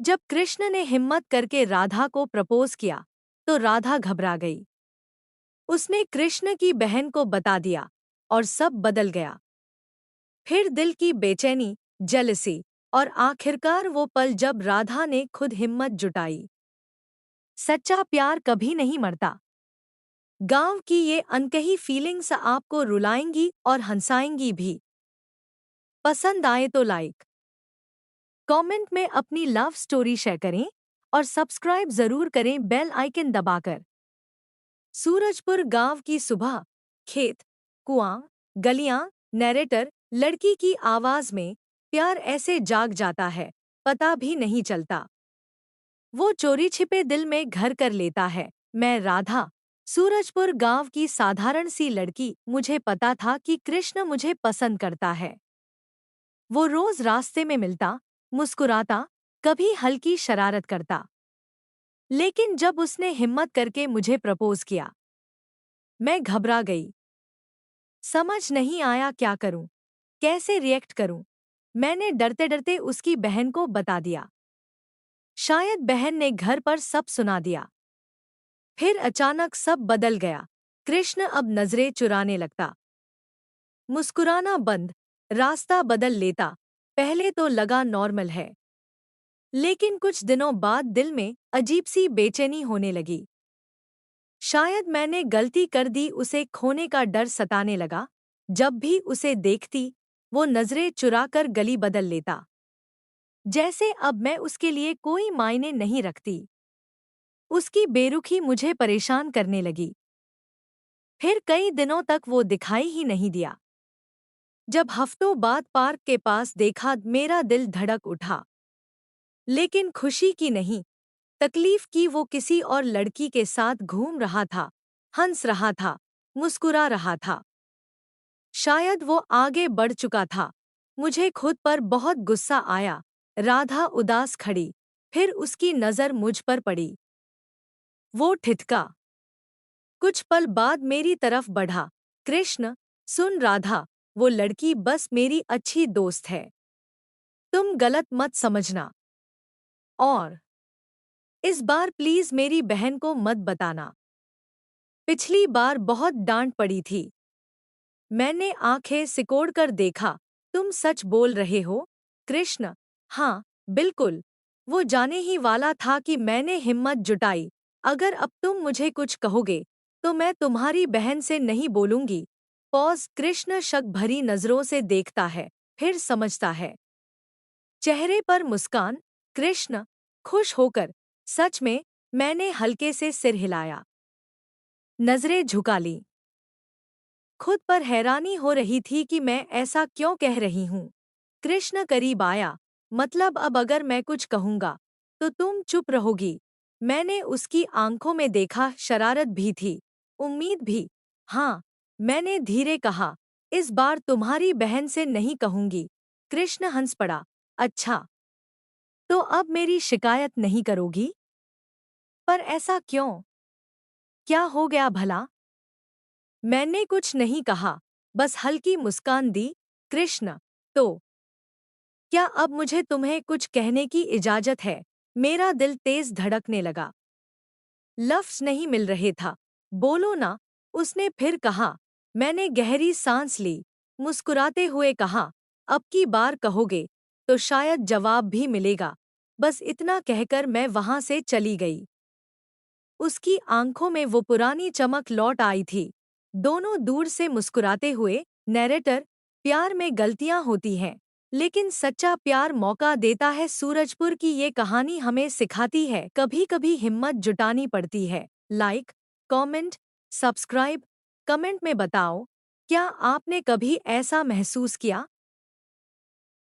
जब कृष्ण ने हिम्मत करके राधा को प्रपोज किया तो राधा घबरा गई। उसने कृष्ण की बहन को बता दिया और सब बदल गया। फिर दिल की बेचैनी, जेलसी और आखिरकार वो पल जब राधा ने खुद हिम्मत जुटाई। सच्चा प्यार कभी नहीं मरता। गांव की ये अनकही फीलिंग्स आपको रुलाएंगी और हंसाएंगी भी। पसंद आए तो लाइक, कमेंट में अपनी लव स्टोरी शेयर करें और सब्सक्राइब जरूर करें बेल आइकन दबाकर। सूरजपुर गांव की सुबह, खेत, कुआं, गलियां, नैरेटर, लड़की की आवाज में प्यार ऐसे जाग जाता है, पता भी नहीं चलता। वो चोरी छिपे दिल में घर कर लेता है। मैं राधा, सूरजपुर गांव की साधारण सी लड़की, मुझे पता था कि कृष्ण मुझे पसंद करता है। वो रोज रास्ते में मिलता, मुस्कुराता, कभी हल्की शरारत करता। लेकिन जब उसने हिम्मत करके मुझे प्रपोज किया, मैं घबरा गई। समझ नहीं आया क्या करूं, कैसे रिएक्ट करूं। मैंने डरते डरते उसकी बहन को बता दिया। शायद बहन ने घर पर सब सुना दिया। फिर अचानक सब बदल गया। कृष्ण अब नजरें चुराने लगता, मुस्कुराना बंद, रास्ता बदल लेता। पहले तो लगा नॉर्मल है, लेकिन कुछ दिनों बाद दिल में अजीब सी बेचैनी होने लगी। शायद मैंने गलती कर दी, उसे खोने का डर सताने लगा। जब भी उसे देखती, वो नजरें चुराकर गली बदल लेता, जैसे अब मैं उसके लिए कोई मायने नहीं रखती। उसकी बेरुखी मुझे परेशान करने लगी। फिर कई दिनों तक वो दिखाई ही नहीं दिया। जब हफ्तों बाद पार्क के पास देखा, मेरा दिल धड़क उठा। लेकिन खुशी की नहीं, तकलीफ की। वो किसी और लड़की के साथ घूम रहा था, हंस रहा था, मुस्कुरा रहा था। शायद वो आगे बढ़ चुका था। मुझे खुद पर बहुत गुस्सा आया। राधा उदास खड़ी, फिर उसकी नज़र मुझ पर पड़ी। वो ठिठका। कुछ पल बाद मेरी तरफ बढ़ा। कृष्ण, सुन राधा, वो लड़की बस मेरी अच्छी दोस्त है, तुम गलत मत समझना। और इस बार प्लीज मेरी बहन को मत बताना। पिछली बार बहुत डांट पड़ी थी। मैंने आंखें सिकोड़कर देखा। तुम सच बोल रहे हो? कृष्ण, हाँ, बिल्कुल। वो जाने ही वाला था कि मैंने हिम्मत जुटाई। अगर अब तुम मुझे कुछ कहोगे, तो मैं तुम्हारी बहन से नहीं बोलूंगी। पॉज। कृष्ण शक भरी नजरों से देखता है, फिर समझता है। चेहरे पर मुस्कान। कृष्ण, खुश होकर, सच में? मैंने हल्के से सिर हिलाया, नजरें झुका ली। खुद पर हैरानी हो रही थी कि मैं ऐसा क्यों कह रही हूँ। कृष्ण करीब आया। मतलब अब अगर मैं कुछ कहूँगा, तो तुम चुप रहोगी? मैंने उसकी आंखों में देखा, शरारत भी थी, उम्मीद भी। हाँ, मैंने धीरे कहा, इस बार तुम्हारी बहन से नहीं कहूंगी। कृष्ण हंस पड़ा। अच्छा, तो अब मेरी शिकायत नहीं करोगी? पर ऐसा क्यों? क्या हो गया भला? मैंने कुछ नहीं कहा, बस हल्की मुस्कान दी। कृष्ण, तो क्या अब मुझे तुम्हें कुछ कहने की इजाजत है? मेरा दिल तेज धड़कने लगा। लफ्ज नहीं मिल रहे था। बोलो ना, उसने फिर कहा। मैंने गहरी सांस ली, मुस्कुराते हुए कहा, अब की बार कहोगे, तो शायद जवाब भी मिलेगा। बस इतना कहकर मैं वहां से चली गई। उसकी आंखों में वो पुरानी चमक लौट आई थी। दोनों दूर से मुस्कुराते हुए। नैरेटर, प्यार में गलतियां होती हैं, लेकिन सच्चा प्यार मौका देता है। सूरजपुर की ये कहानी हमें सिखाती है, कभी कभी हिम्मत जुटानी पड़ती है। Like, comment, subscribe. कमेंट में बताओ, क्या आपने कभी ऐसा महसूस किया?